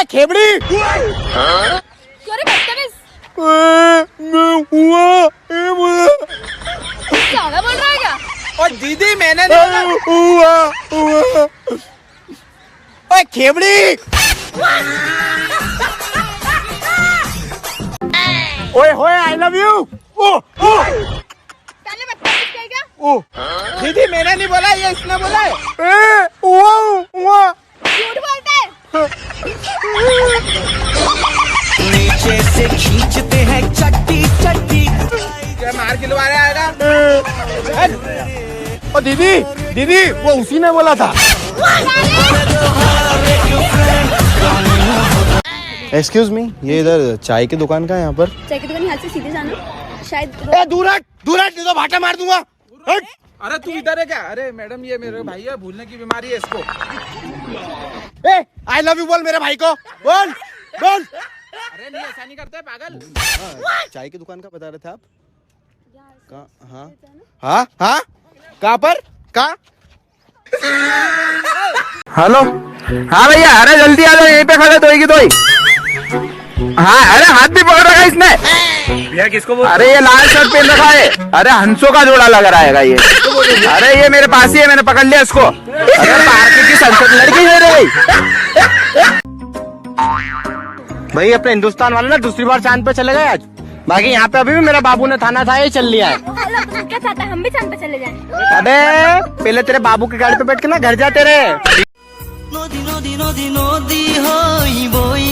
खेबड़ी क्यों रे बदतमीज? ज्यादा बोल रहा है क्या? और दीदी मैंने नहीं बोला। ओए खेबड़ी ओए होए आई लव यू। पहले बदतमीज कह क्या? दीदी मैंने नहीं बोला, ये इसने बोला है। झूठ बोलता है। नीचे से खींचते हैं चट्टी चट्टी। क्या मार खिलवा रहा आएगा? ओ दीदी दीदी वो उसी ने बोला था। एक्सक्यूज मी, ये इधर चाय की दुकान का है यहाँ पर? चाय की दुकान यहाँ से सीधे जाना, शायद। ए दूर हट नहीं तो भाटा मार दूंगा। हट। अरे तू इधर है क्या? अरे मैडम ये मेरे भाई है, भूलने की बीमारी है इसको। ए आई लव यू बोल मेरे भाई को, बोल बोल। अरे नहीं ऐसा नहीं करते पागल। चाय की दुकान का बता रहे थे आप? हाँ हाँ हाँ कहाँ पर कहाँ? हेलो हाँ भैया, अरे जल्दी आ जाओ, यहीं पे खड़े धोएगी धोई। हाँ अरे हाथ भी पकड़ रखा है इसने। भैया किसको बोल? अरे ये लाल शर्ट पहन रखा है, अरे हंसों का जोड़ा लग रहा है ये। अरे ये मेरे पास ही है, मैंने पकड़ लिया इसको। अरे पार्टी की संसद लड़की है रे भाई, अपने हिंदुस्तान वाले ना दूसरी बार चांद पे चले गए आज। बाकी यहाँ पे अभी भी मेरा बाबू ने थाना था, ये चल लिया है। हेलो, तुम क्या चाहता है? हम भी चांद पे चले जाएं? अबे पहले तेरे बाबू की गाड़ी पे बैठ के ना घर जाते रहे। नदी नदी नदी नदी होई बोई